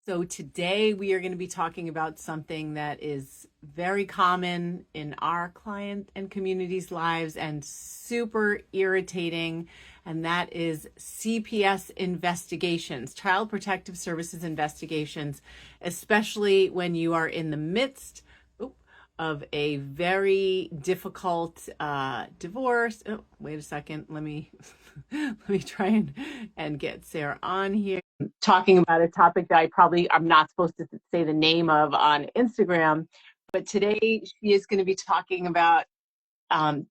So today we are going to be talking about something that is very common in our client and community's lives and super irritating, and that is CPS investigations, Child Protective Services investigations, especially when you are in the midst of a very difficult divorce. Oh, wait a second. Let me let me try and get Sarah on here. Talking about a topic that I'm not supposed to say the name of on Instagram, but today she is going to be talking about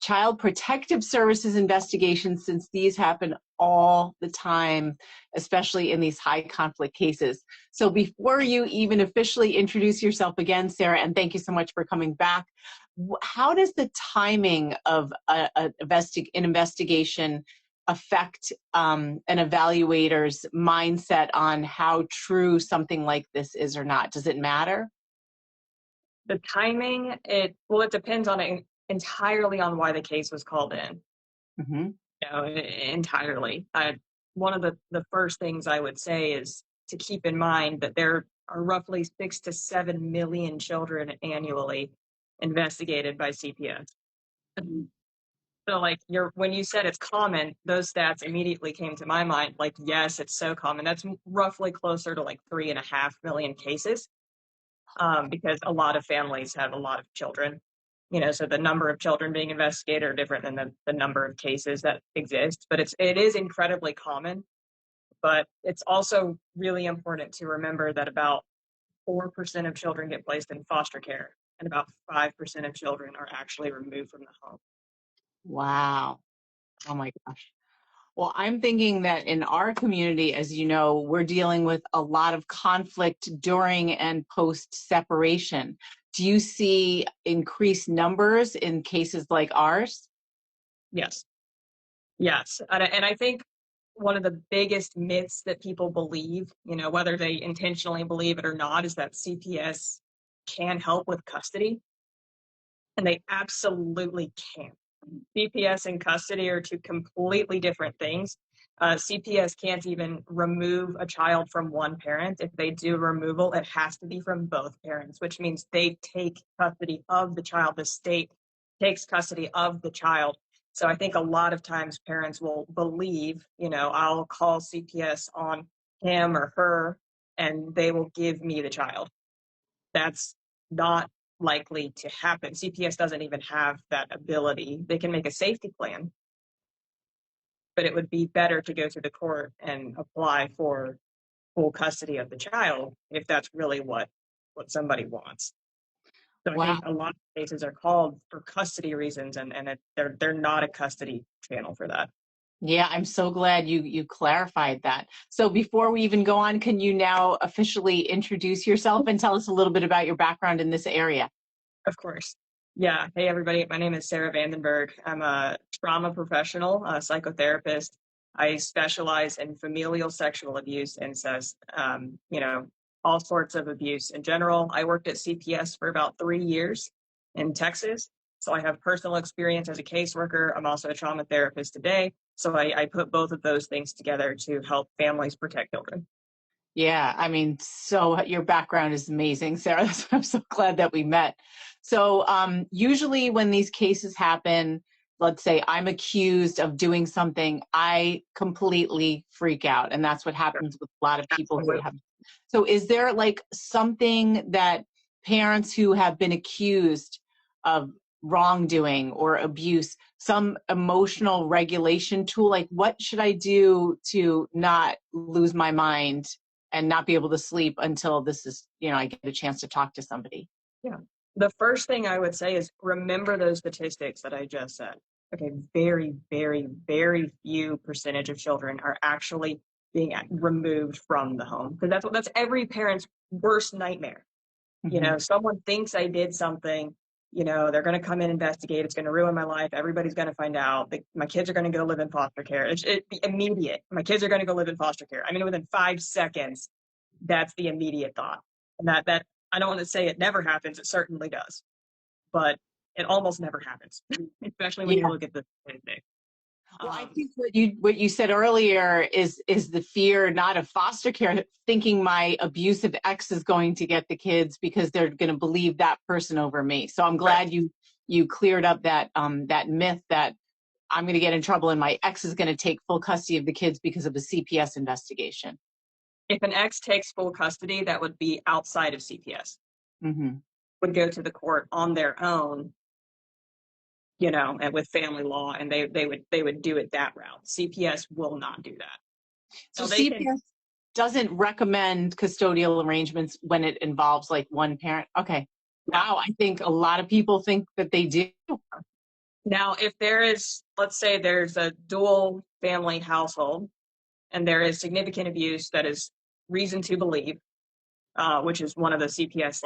child protective services investigations, since these happen all the time, especially in these high conflict cases. So before you even officially introduce yourself again, Sarah, and thank you so much for coming back, how does the timing of an investigation affect an evaluator's mindset on how true something like this is or not? Does it matter? The timing, it depends on it entirely on why the case was called in. Mm-hmm. Entirely. One of the first things I would say is to keep in mind that there are roughly 6 to 7 million children annually investigated by CPS. So when you said it's common, those stats immediately came to my mind. Like, yes, it's so common. That's roughly closer to like 3.5 million cases. Because a lot of families have a lot of children, so the number of children being investigated are different than the number of cases that exist, but it is incredibly common. But it's also really important to remember that about 4% of children get placed in foster care, and about 5% of children are actually removed from the home. Wow. Oh my gosh. Well, I'm thinking that in our community, as you know, we're dealing with a lot of conflict during and post separation. Do you see increased numbers in cases like ours? Yes. And I think one of the biggest myths that people believe, whether they intentionally believe it or not, is that CPS can help with custody. And they absolutely can't. CPS and custody are two completely different things. CPS can't even remove a child from one parent. If they do removal, it has to be from both parents, which means they take custody of the child. The state takes custody of the child. So I think a lot of times parents will believe, I'll call CPS on him or her, and they will give me the child. That's not likely to happen. CPS doesn't even have that ability. They can make a safety plan, but it would be better to go to the court and apply for full custody of the child if that's really what somebody wants. So I Wow. think a lot of cases are called for custody reasons, and they're not a custody channel for that. Yeah, I'm so glad you clarified that. So before we even go on, can you now officially introduce yourself and tell us a little bit about your background in this area? Of course. Yeah. Hey, everybody. My name is Sara Vandenberg. I'm a trauma professional, a psychotherapist. I specialize in familial sexual abuse, incest, all sorts of abuse in general. I worked at CPS for about 3 years in Texas. So I have personal experience as a caseworker. I'm also a trauma therapist today. So I put both of those things together to help families protect children. Yeah, I mean, so your background is amazing, Sarah. I'm so glad that we met. So usually when these cases happen, let's say I'm accused of doing something, I completely freak out. And that's what happens with a lot of people who Absolutely. have. So is there like something that parents who have been accused of wrongdoing or abuse, some emotional regulation tool, like what should I do to not lose my mind and not be able to sleep until this is, I get a chance to talk to somebody? Yeah. The first thing I would say is remember those statistics that I just said. Okay, very, very, very few percentage of children are actually being removed from the home, because that's every parent's worst nightmare. Mm-hmm. Someone thinks I did something, they're going to come in, investigate. It's going to ruin my life. Everybody's going to find out. My kids are going to go live in foster care. It's immediate. My kids are going to go live in foster care. I mean, within 5 seconds, that's the immediate thought. And that I don't want to say it never happens. It certainly does, but it almost never happens, especially when you Yeah. look at the statistics. Well, I think what you said earlier is the fear not of foster care, thinking my abusive ex is going to get the kids because they're going to believe that person over me. So I'm Right. glad you cleared up that that myth that I'm going to get in trouble and my ex is going to take full custody of the kids because of a CPS investigation. If an ex takes full custody, that would be outside of CPS. Mm-hmm. Would go to the court on their own, and with family law, and they would do it that route. CPS will not do that. So They can. CPS doesn't recommend custodial arrangements when it involves like one parent. Okay. No. Wow. I think a lot of people think that they do. Now, if there is, let's say there's a dual family household and there is significant abuse that is reason to believe, which is one of the CPS,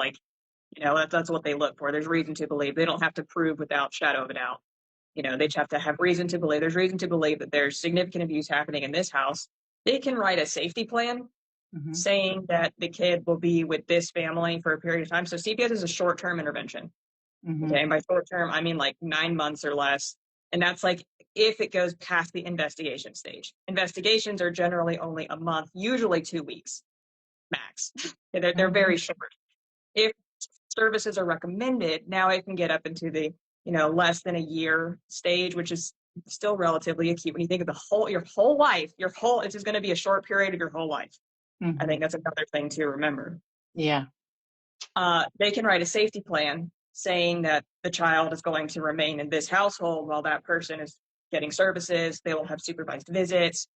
that's what they look for. There's reason to believe. They don't have to prove without shadow of a doubt. They just have to have reason to believe. There's reason to believe that there's significant abuse happening in this house. They can write a safety plan Mm-hmm. saying that the kid will be with this family for a period of time. So CPS is a short-term intervention. Mm-hmm. Okay. And by short-term, I mean like 9 months or less. And that's like if it goes past the investigation stage. Investigations are generally only a month, usually 2 weeks max. They're very short. If services are recommended, now it can get up into the less than a year stage, which is still relatively acute when you think of your whole life. It's just going to be a short period of your whole life. Mm-hmm. I think that's another thing to remember. Yeah. They can write a safety plan saying that the child is going to remain in this household while that person is getting services. They will have supervised visits,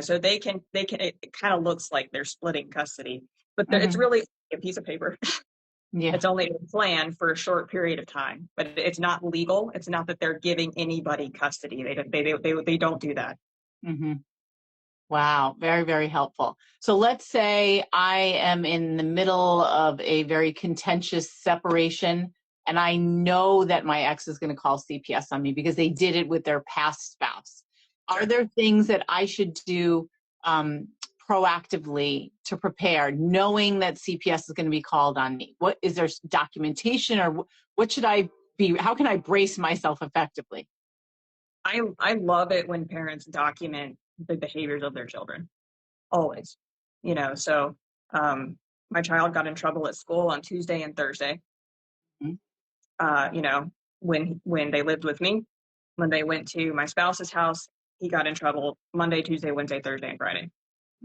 so they can, it kind of looks like they're splitting custody, but it's really a piece of paper. Yeah. It's only a plan for a short period of time, but it's not legal. It's not that they're giving anybody custody. They don't do that. Mm-hmm. Wow. Very, very helpful. So let's say I am in the middle of a very contentious separation and I know that my ex is going to call CPS on me because they did it with their past spouse. Are there things that I should do proactively to prepare, knowing that CPS is going to be called on me? What is there documentation, or what should I be? How can I brace myself effectively? I love it when parents document the behaviors of their children. Always, so my child got in trouble at school on Tuesday and Thursday. Mm-hmm. When they lived with me, when they went to my spouse's house, he got in trouble Monday, Tuesday, Wednesday, Thursday, and Friday.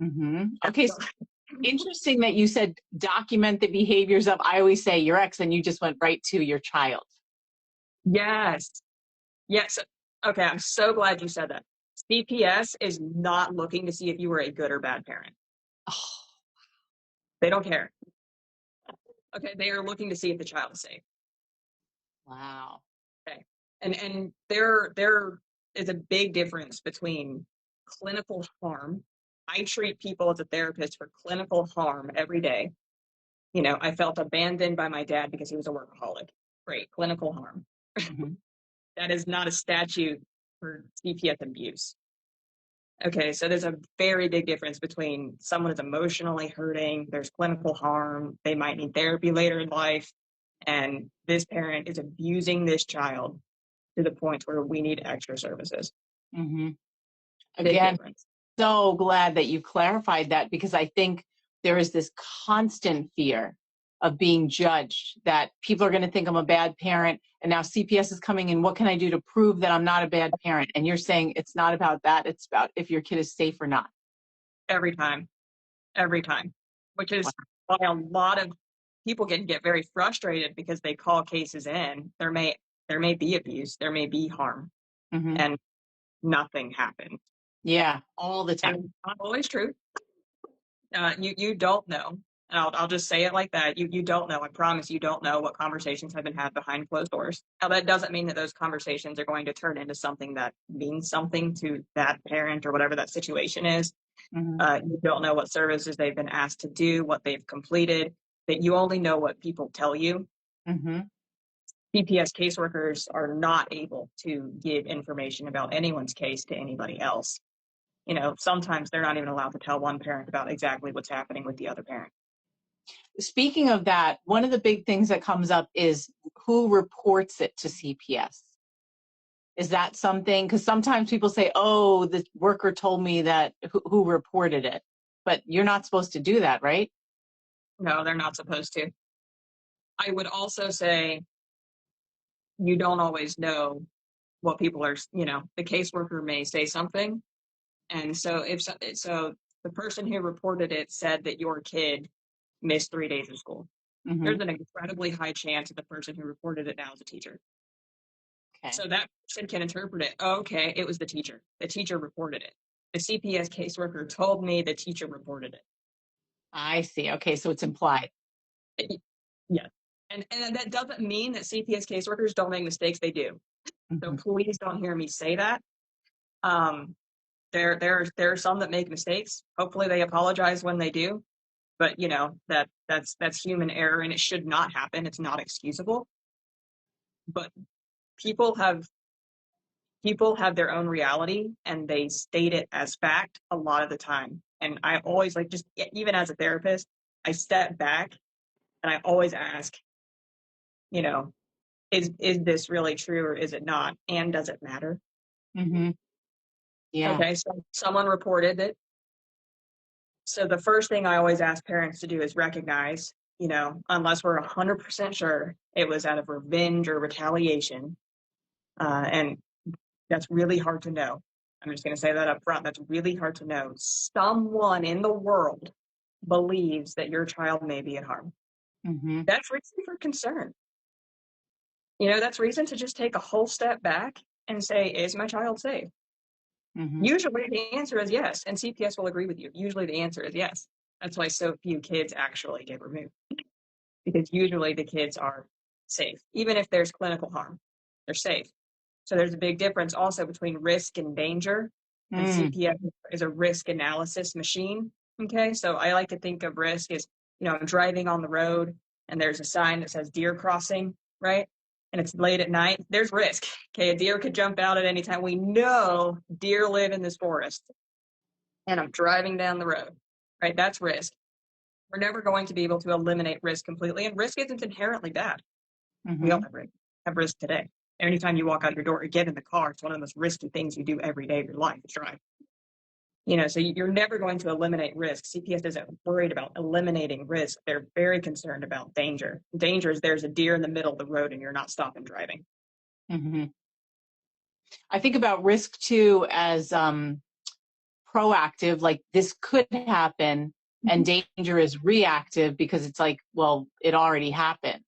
Mm-hmm. Okay. So interesting that you said document the behaviors of, I always say your ex, and you just went right to your child. Yes. Yes. Okay. I'm so glad you said that. CPS is not looking to see if you were a good or bad parent. Oh, They don't care. Okay. They are looking to see if the child is safe. wow. Okay. And there is a big difference between clinical harm. I treat people as a therapist for clinical harm every day. I felt abandoned by my dad because he was a workaholic. Great. Clinical harm. Mm-hmm. That is not a statute for CPS abuse. Okay, so there's a very big difference between someone is emotionally hurting, there's clinical harm, they might need therapy later in life, and this parent is abusing this child to the point where we need extra services. Mm-hmm. Big Again, difference. so glad that you clarified that, because I think there is this constant fear of being judged, that people are going to think I'm a bad parent, and now CPS is coming in. What can I do to prove that I'm not a bad parent? And you're saying it's not about that. It's about if your kid is safe or not. Every time, which is why a lot of people can get very frustrated because they call cases in. There may be abuse, there may be harm, Mm-hmm. and nothing happens. Yeah, all the time. And not always true. You don't know. And I'll just say it like that. You don't know. I promise you don't know what conversations have been had behind closed doors. Now, that doesn't mean that those conversations are going to turn into something that means something to that parent or whatever that situation is. Mm-hmm. You don't know what services they've been asked to do, what they've completed, that you only know what people tell you. Mm-hmm. CPS caseworkers are not able to give information about anyone's case to anybody else. Sometimes they're not even allowed to tell one parent about exactly what's happening with the other parent. Speaking of that, one of the big things that comes up is who reports it to CPS. Is that something? Because sometimes people say, oh, the worker told me that who reported it, but you're not supposed to do that, right? No, they're not supposed to. I would also say you don't always know what people are, the caseworker may say something. And so the person who reported it said that your kid missed 3 days of school. Mm-hmm. There's an incredibly high chance that the person who reported it now is a teacher. Okay. So that person can interpret it. Oh, okay, it was the teacher. The teacher reported it. The CPS caseworker told me the teacher reported it. I see. Okay, so it's implied. Yeah. And that doesn't mean that CPS caseworkers don't make mistakes. They do. So Mm-hmm. please don't hear me say that. There are some that make mistakes. Hopefully they apologize when they do. But that's human error, and it should not happen. It's not excusable. But people have their own reality, and they state it as fact a lot of the time. And I always just even as a therapist, I step back and I always ask, is this really true or is it not? And does it matter? Mm-hmm. Yeah. Okay, so someone reported it. So the first thing I always ask parents to do is recognize, unless we're 100% sure it was out of revenge or retaliation. And that's really hard to know. I'm just going to say that up front. That's really hard to know. Someone in the world believes that your child may be at harm. Mm-hmm. That's reason for concern. That's reason to just take a whole step back and say, is my child safe? Mm-hmm. Usually the answer is yes, and CPS will agree with you. Usually the answer is yes. That's why so few kids actually get removed, because usually the kids are safe. Even if there's clinical harm, they're safe. So there's a big difference also between risk and danger, and CPS is a risk analysis machine. Okay, so I like to think of risk as, I'm driving on the road and there's a sign that says deer crossing, right? And it's late at night, there's risk. Okay, a deer could jump out at any time. We know deer live in this forest. And I'm driving down the road, right? That's risk. We're never going to be able to eliminate risk completely. And risk isn't inherently bad. Mm-hmm. We all have risk today. Anytime you walk out your door or get in the car, it's one of the most risky things you do every day of your life, is drive. So you're never going to eliminate risk. CPS isn't worried about eliminating risk. They're very concerned about danger. Danger is there's a deer in the middle of the road and you're not stopping driving. Mm-hmm. I think about risk too as proactive, like this could happen, and danger is reactive because it's like, well, it already happened.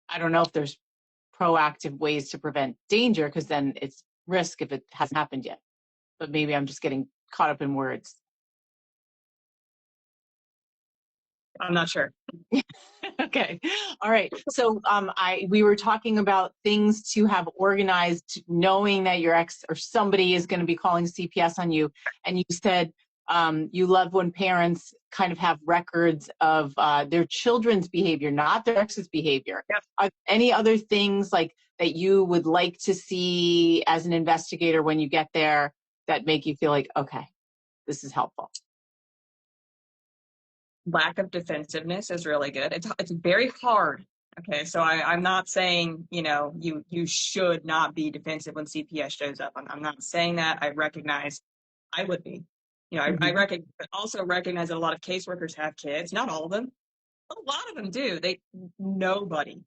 I don't know if there's proactive ways to prevent danger, because then it's risk if it hasn't happened yet. But maybe I'm just getting caught up in words. I'm not sure. Okay. All right. So we were talking about things to have organized, knowing that your ex or somebody is going to be calling CPS on you. And you said you love when parents kind of have records of their children's behavior, not their ex's behavior. Yep. Are there any other things like that you would like to see as an investigator when you get there that make you feel like, okay, this is helpful? Lack of defensiveness is really good. It's very hard. Okay, so I'm not saying you should not be defensive when CPS shows up. I'm not saying that. I recognize I would be. Mm-hmm. I recognize, but also recognize that a lot of caseworkers have kids. Not all of them, but a lot of them do. Nobody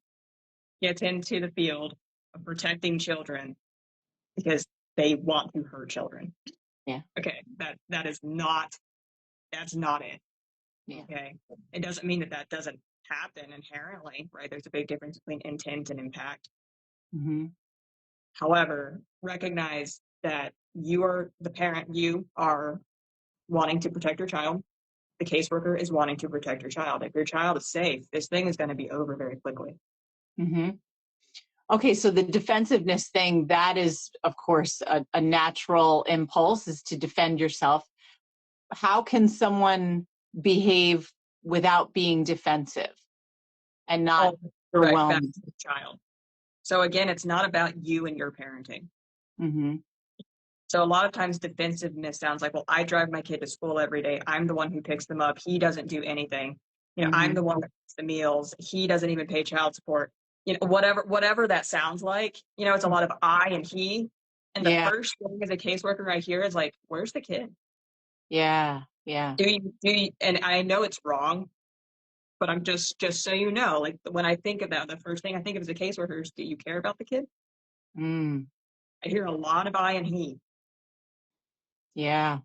gets into the field of protecting children because they want to hurt children. Yeah. Okay, that's not it. Yeah. Okay. It doesn't mean that doesn't happen inherently, right? There's a big difference between intent and impact. Mm-hmm. However, recognize that you are the parent, you are wanting to protect your child. The caseworker is wanting to protect your child. If your child is safe, this thing is going to be over very quickly. Mm-hmm. Okay, so the defensiveness thing, that is, of course, a natural impulse, is to defend yourself. How can someone behave without being defensive and not overwhelmed? Back to the child. So again, it's not about you and your parenting. Mm-hmm. So a lot of times defensiveness sounds like, well, I drive my kid to school every day. I'm the one who picks them up. He doesn't do anything. Mm-hmm. I'm the one that cooks the meals. He doesn't even pay child support. whatever that sounds like, it's a lot of I and he. And the Yeah. first thing as a caseworker I hear is like, where's the kid? Yeah. Yeah. And I know it's wrong, but I'm just so you know, like when I think of that, the first thing I think of as a caseworker is, do you care about the kid? Mm, I hear a lot of I and he. yeah.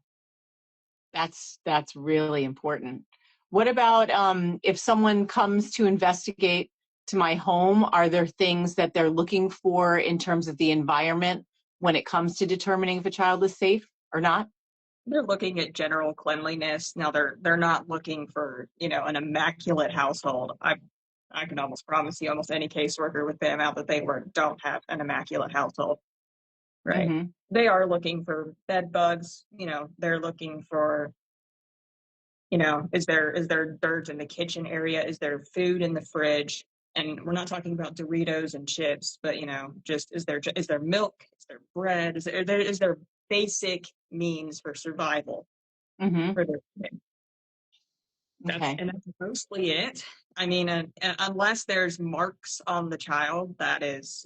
That's really important. What about if someone comes to investigate to my home, are there things that they're looking for in terms of the environment when it comes to determining if a child is safe or not? They're looking at general cleanliness. Now they're not looking for, an immaculate household. I can almost promise you almost any caseworker with them out that they work don't have an immaculate household. Right. Mm-hmm. They are looking for bed bugs, they're looking for, is there dirt in the kitchen area? Is there food in the fridge? And we're not talking about Doritos and chips, but just is there milk? Is there bread? Is there basic means for survival Mm-hmm. for their kid? Okay. That's mostly it. I mean, unless there's marks on the child that is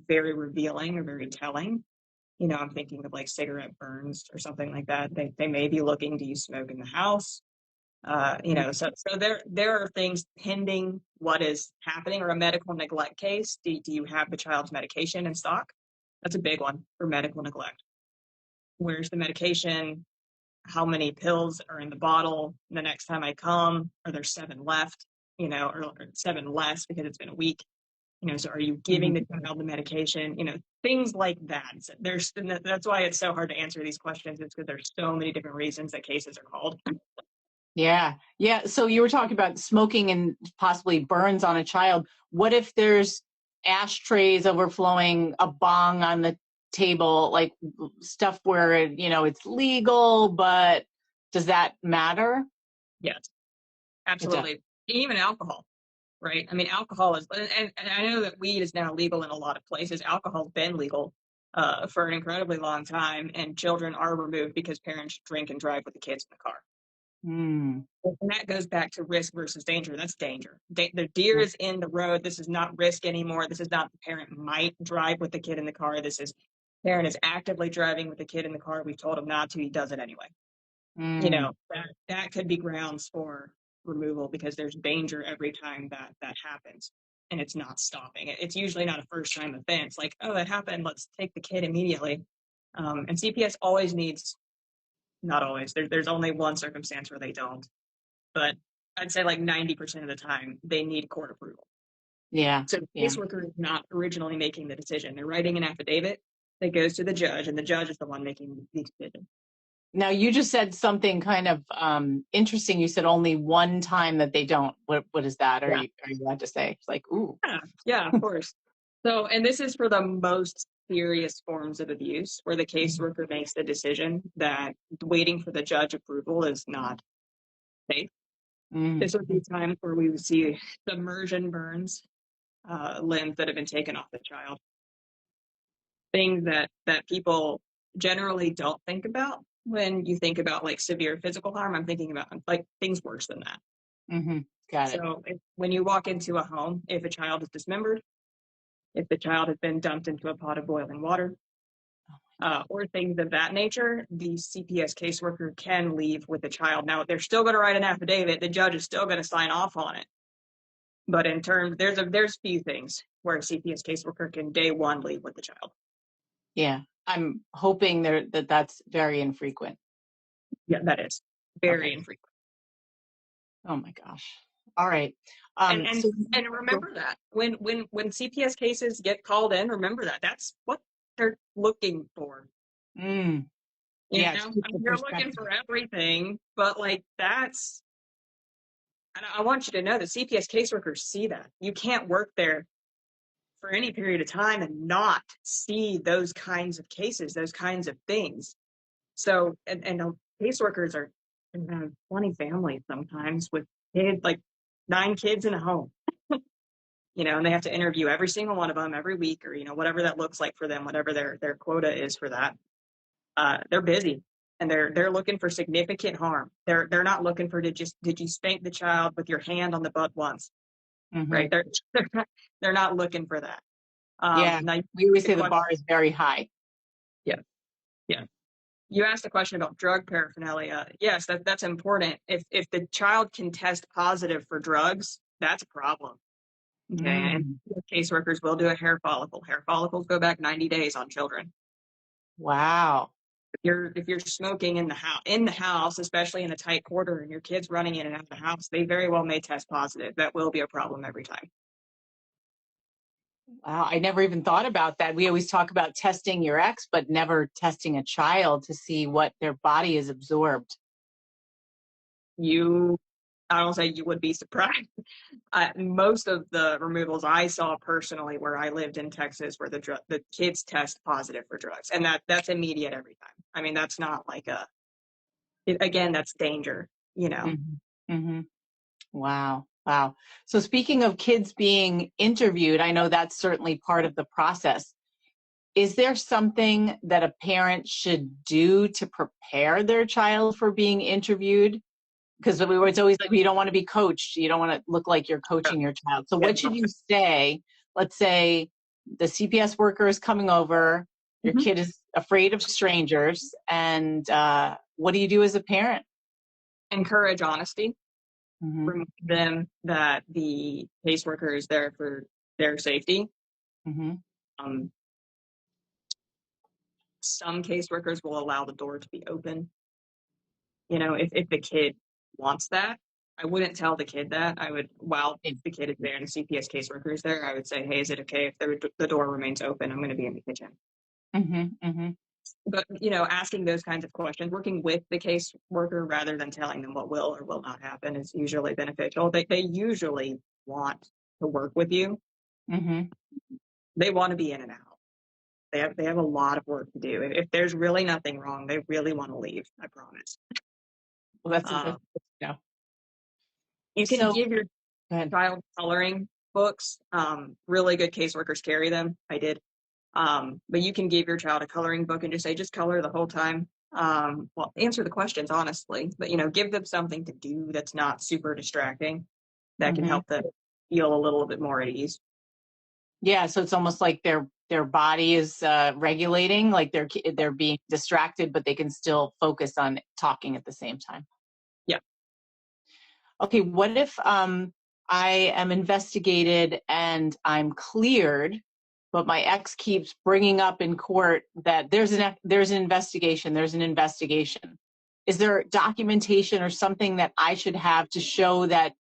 very revealing or very telling. I'm thinking of like cigarette burns or something like that. They may be looking, do you smoke in the house? So there are things pending what is happening, or a medical neglect case. Do you have the child's medication in stock? That's a big one for medical neglect. Where's the medication? How many pills are in the bottle? The next time I come, are there 7 left? Or 7 less because it's been a week. So are you giving Mm-hmm. the child the medication? Things like that. So that's why it's so hard to answer these questions. It's because there's so many different reasons that cases are called. Yeah. Yeah. So you were talking about smoking and possibly burns on a child. What if there's ashtrays overflowing, a bong on the table, like stuff where, it's legal, but does that matter? Yes, It does. absolutely. Even alcohol, right? I mean, alcohol is, and I know that weed is now legal in a lot of places. Alcohol's been legal for an incredibly long time, and children are removed because parents drink and drive with the kids in the car. Mm. And that goes back to risk versus danger. That's danger. The deer is in the road. This is not risk anymore. This is not the parent might drive with the kid in the car. This is parent is actively driving with the kid in the car. We've told him not to. He does it anyway. Mm. That could be grounds for removal because there's danger every time that happens, and it's not stopping. It's usually not a first time offense. Like, oh, that happened. Let's take the kid immediately. And CPS always needs, not always. There's only one circumstance where they don't, but I'd say like 90% of the time they need court approval. Yeah. So the Yeah. caseworker is not originally making the decision. They're writing an affidavit that goes to the judge, and the judge is the one making the decision. Now you just said something kind of interesting. You said only one time that they don't. What is that? Yeah. Are you allowed to say? It's like, ooh. Yeah, of course. So, and this is for the most serious forms of abuse where the caseworker makes the decision that waiting for the judge approval is not safe. Mm. This would be times where we would see submersion burns, limbs that have been taken off the child, things that people generally don't think about when you think about like severe physical harm. I'm thinking about like things worse than that. Mm-hmm. Got it. So when you walk into a home, if a child is dismembered, if the child has been dumped into a pot of boiling water, or things of that nature, the CPS caseworker can leave with the child. Now, they're still going to write an affidavit. The judge is still going to sign off on it. But in terms, there's few things where a CPS caseworker can day one leave with the child. Yeah. I'm hoping that's very infrequent. Yeah, that is very Okay. infrequent. Oh my gosh. All right. And and So and remember that when CPS cases get called in, remember that that's what they're looking for. mm, yeah, to keep I the mean, they're looking perspective. for everything, but like that's. And I want you to know that CPS caseworkers see that. You can't work there for any period of time and not see those kinds of cases, those kinds of things. So, and caseworkers are in 20 families sometimes with kids, like 9 kids in a home, and they have to interview every single one of them every week, or, whatever that looks like for them, whatever their quota is for that. They're busy, and they're looking for significant harm. They're not looking for did you spank the child with your hand on the butt once? right? They're not looking for that. Yeah. Now, We always say the bar is very high. yeah, yeah. You asked a question about drug paraphernalia. Yes, that's important. If the child can test positive for drugs, that's a problem. Okay, and caseworkers will do a hair follicle. Hair follicles go back 90 days on children. Wow. If you're smoking in the house, especially in a tight quarter, and your kids running in and out of the house, they very well may test positive. That will be a problem every time. Wow. I never even thought about that. We always talk about testing your ex, but never testing a child to see what their body has absorbed. I don't say you would be surprised. Most of the removals I saw personally where I lived in Texas where the kids test positive for drugs, and that's immediate every time. I mean, that's not like again, that's danger, you know. Wow. Wow. So speaking of kids being interviewed, I know that's certainly part of the process. Is there something that a parent should do to prepare their child for being interviewed? Because it's always like, you don't want to be coached. You don't want to look like you're coaching your child. So what should you say? Let's say the CPS worker is coming over, your kid is afraid of strangers, and what do you do as a parent? Encourage honesty. Remind them that the caseworker is there for their safety. Some caseworkers will allow the door to be open. You know, if the kid wants that, I wouldn't tell the kid that. I would, while the kid is there and the CPS caseworker is there, I would say, hey, is it okay if the door remains open? I'm going to be in the kitchen. But, you know, asking those kinds of questions, working with the caseworker rather than telling them what will or will not happen is usually beneficial. They usually want to work with you. They want to be in and out. They have a lot of work to do. If there's really nothing wrong, they really want to leave. I promise. Well, that's a good no. You can give your child coloring books. Really good caseworkers carry them. I did. But you can give your child a coloring book and just say, just color the whole time. Well, answer the questions honestly, but you know, give them something to do that's not super distracting. That can help them feel a little bit more at ease. Yeah, so it's almost like their body is regulating, like they're being distracted, but they can still focus on talking at the same time. Yeah. Okay, what if I am investigated and I'm cleared, but my ex keeps bringing up in court that there's an investigation. Is there documentation or something that I should have to show that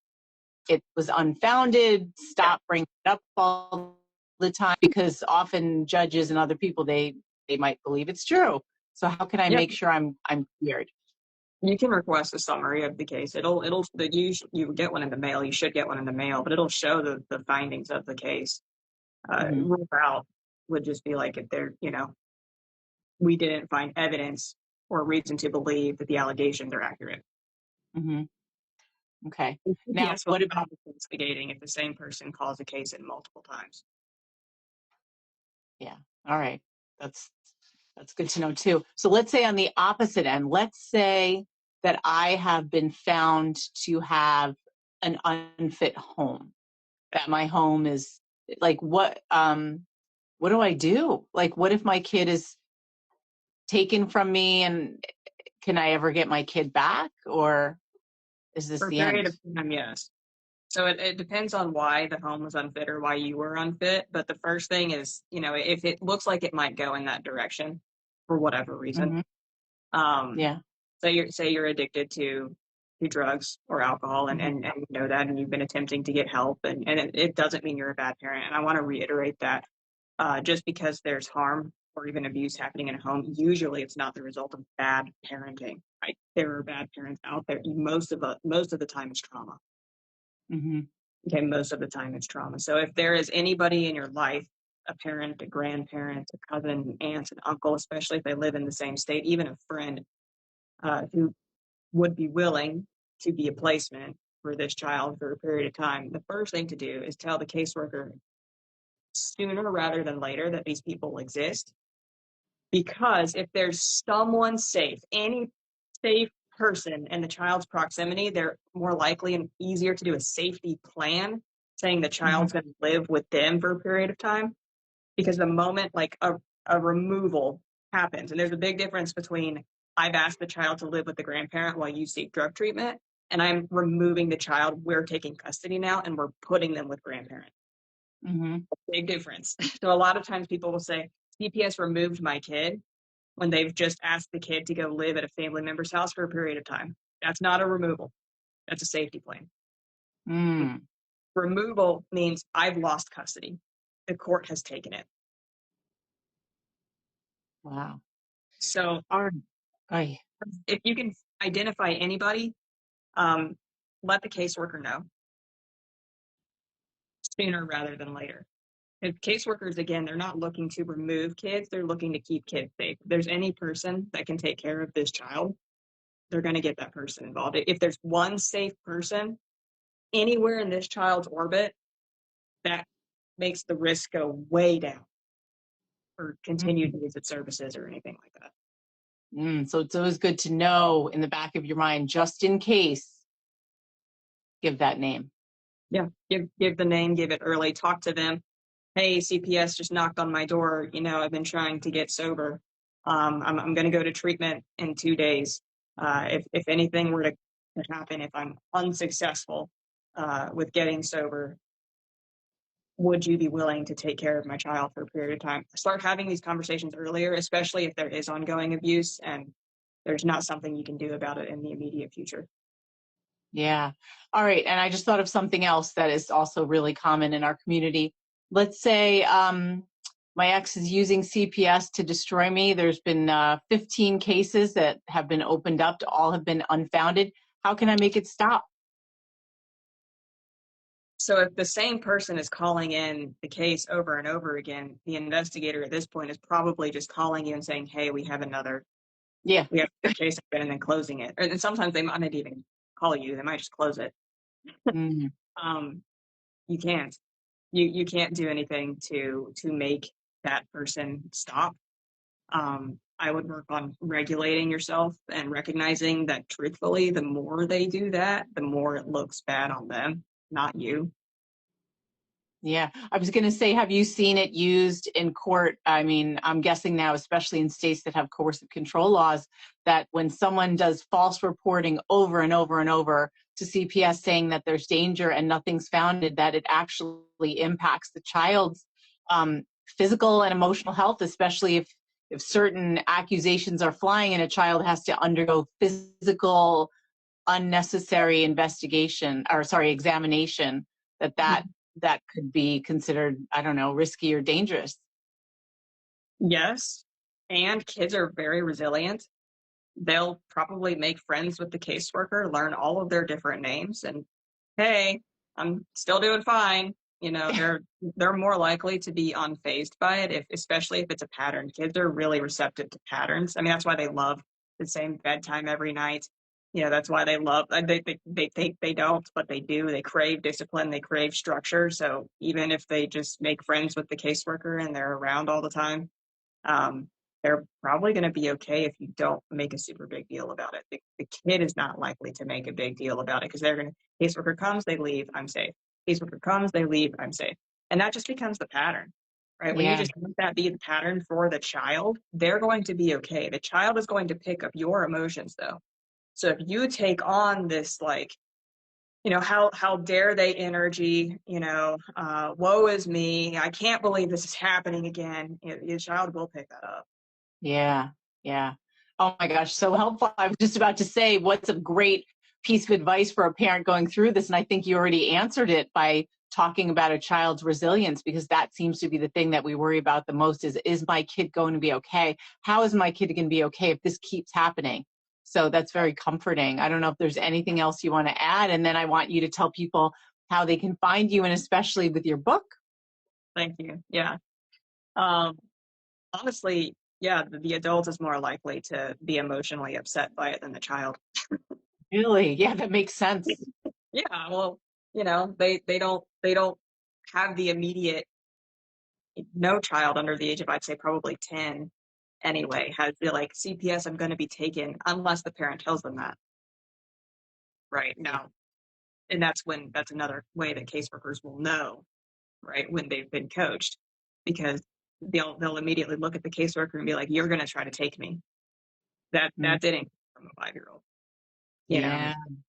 it was unfounded? Stop bringing it up all the time, because often judges and other people, they might believe it's true. So how can I make sure I'm cleared? You can request a summary of the case. You get one in the mail. You should get one in the mail, but it'll show the findings of the case. Rule out would just be like if we didn't find evidence or reason to believe that the allegations are accurate. Okay. Now, what about investigating if the same person calls a case in multiple times? Yeah. All right. That's good to know too. So let's say on the opposite end, let's say that I have been found to have an unfit home, that my home is like, what do I do? Like, what if my kid is taken from me, and can I ever get my kid back, or is this the end? For a period of time, yes. So it depends on why the home was unfit or why you were unfit. But the first thing is, if it looks like it might go in that direction for whatever reason. Say you're addicted to drugs or alcohol and you know that, and you've been attempting to get help, and it doesn't mean you're a bad parent. And I want to reiterate that just because there's harm or even abuse happening in a home, usually it's not the result of bad parenting. Right? There are bad parents out there. Most of the time it's trauma. Okay, most of the time it's trauma. So if there is anybody in your life, a parent, a grandparent, a cousin, aunt, an uncle, especially if they live in the same state, even a friend who would be willing to be a placement for this child for a period of time, the first thing to do is tell the caseworker sooner rather than later that these people exist. Because if there's someone safe, any safe person in the child's proximity, they're more likely and easier to do a safety plan saying the child's going to live with them for a period of time. Because the moment like a removal happens, and there's a big difference between I've asked the child to live with the grandparent while you seek drug treatment, and I'm removing the child, we're taking custody now, and we're putting them with grandparent. Big difference. So a lot of times people will say, CPS removed my kid when they've just asked the kid to go live at a family member's house for a period of time. That's not a removal. That's a safety plan. Removal means I've lost custody. The court has taken it. Wow. So if you can identify anybody, let the caseworker know sooner rather than later. If caseworkers, again, they're not looking to remove kids, they're looking to keep kids safe. If there's any person that can take care of this child, they're going to get that person involved. If there's one safe person anywhere in this child's orbit, that makes the risk go way down for continued needs of services or anything like that. So it's always good to know in the back of your mind, just in case, give that name. Yeah, give the name, give it early, talk to them. Hey, CPS just knocked on my door. I've been trying to get sober. I'm going to go to treatment in 2 days. If anything were to happen, if I'm unsuccessful with getting sober, would you be willing to take care of my child for a period of time? Start having these conversations earlier, especially if there is ongoing abuse and there's not something you can do about it in the immediate future. Yeah. All right. And I just thought of something else that is also really common in our community. Let's say my ex is using CPS to destroy me. There's been 15 cases that have been opened up. All have been unfounded. How can I make it stop? So if the same person is calling in the case over and over again, the investigator at this point is probably just calling you and saying, hey, we have a case open, and then closing it. And sometimes they might not even call you. They might just close it. You can't. You can't do anything to make that person stop. I would work on regulating yourself and recognizing that truthfully, the more they do that, the more it looks bad on them, not you. Yeah, I was going to say, have you seen it used in court? I mean, I'm guessing now, especially in states that have coercive control laws, that when someone does false reporting over and over and over to CPS saying that there's danger and nothing's founded, that it actually impacts the child's physical and emotional health, especially if certain accusations are flying and a child has to undergo physical unnecessary examination, that could be considered, I don't know, risky or dangerous. Yes. And kids are very resilient. They'll probably make friends with the caseworker, learn all of their different names, and hey, I'm still doing fine. They're more likely to be unfazed by it, especially if it's a pattern. Kids are really receptive to patterns. I mean, that's why they love the same bedtime every night. That's why they love, they think they don't, but they do. They crave discipline, they crave structure. So even if they just make friends with the caseworker and they're around all the time, they're probably going to be okay if you don't make a super big deal about it. The kid is not likely to make a big deal about it because they're going to, caseworker comes, they leave, I'm safe. Caseworker comes, they leave, I'm safe. And that just becomes the pattern, right? When you just let that be the pattern for the child, they're going to be okay. The child is going to pick up your emotions though. So if you take on this, how dare they energy, woe is me, I can't believe this is happening again, your child will pick that up. Yeah. Oh my gosh, so helpful. I was just about to say, what's a great piece of advice for a parent going through this? And I think you already answered it by talking about a child's resilience, because that seems to be the thing that we worry about the most is my kid going to be okay? How is my kid going to be okay if this keeps happening? So that's very comforting. I don't know if there's anything else you want to add. And then I want you to tell people how they can find you, and especially with your book. Thank you. Yeah. Honestly, yeah, the adult is more likely to be emotionally upset by it than the child. Really? Yeah, that makes sense. Yeah, well, they don't have the immediate, no child under the age of, I'd say probably 10 anyway, has the CPS, I'm going to be taken unless the parent tells them that. Right. Now, And that's another way that caseworkers will know, right, when they've been coached, because they'll immediately look at the caseworker and be like, "You're going to try to take me." That didn't come from a 5-year-old. Yeah.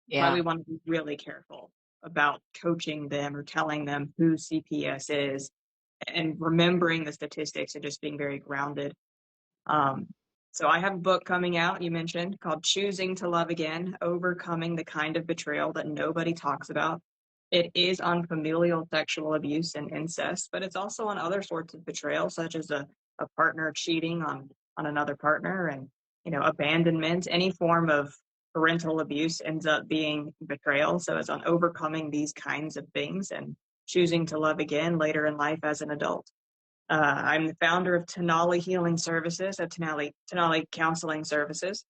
Why we Yeah. want to be really careful about coaching them or telling them who CPS is, and remembering the statistics and just being very grounded. Um, so I have a book coming out, you mentioned, called Choosing to Love Again, Overcoming the Kind of Betrayal That Nobody Talks About. It is on familial sexual abuse and incest, but it's also on other sorts of betrayal, such as a partner cheating on another partner, and abandonment. Any form of parental abuse ends up being betrayal. So it's on overcoming these kinds of things and choosing to love again later in life as an adult. I'm the founder of Tenali Healing Services at Tenali Counseling Services,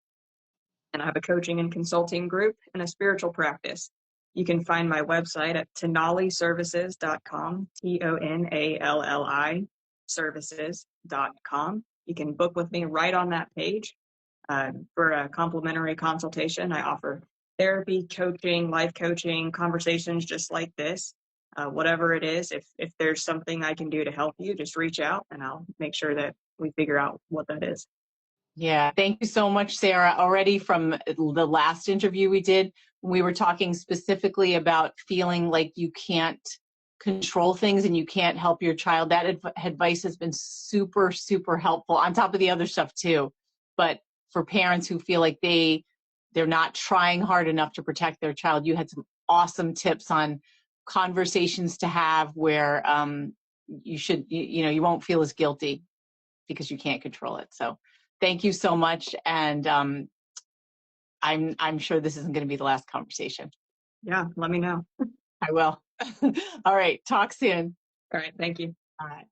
and I have a coaching and consulting group and a spiritual practice. You can find my website at tenaliservices.com, TONALLI services.com. You can book with me right on that page for a complimentary consultation. I offer therapy, coaching, life coaching, conversations just like this. Whatever it is, if there's something I can do to help you, just reach out and I'll make sure that we figure out what that is. Yeah. Thank you so much, Sara. Already from the last interview we did, we were talking specifically about feeling like you can't control things and you can't help your child. That advice has been super, super helpful on top of the other stuff too. But for parents who feel like they're not trying hard enough to protect their child, you had some awesome tips on conversations to have where you won't feel as guilty because you can't control it. So thank you so much. And I'm sure this isn't going to be the last conversation. Yeah, let me know. I will. All right. Talk soon. All right. Thank you. All right.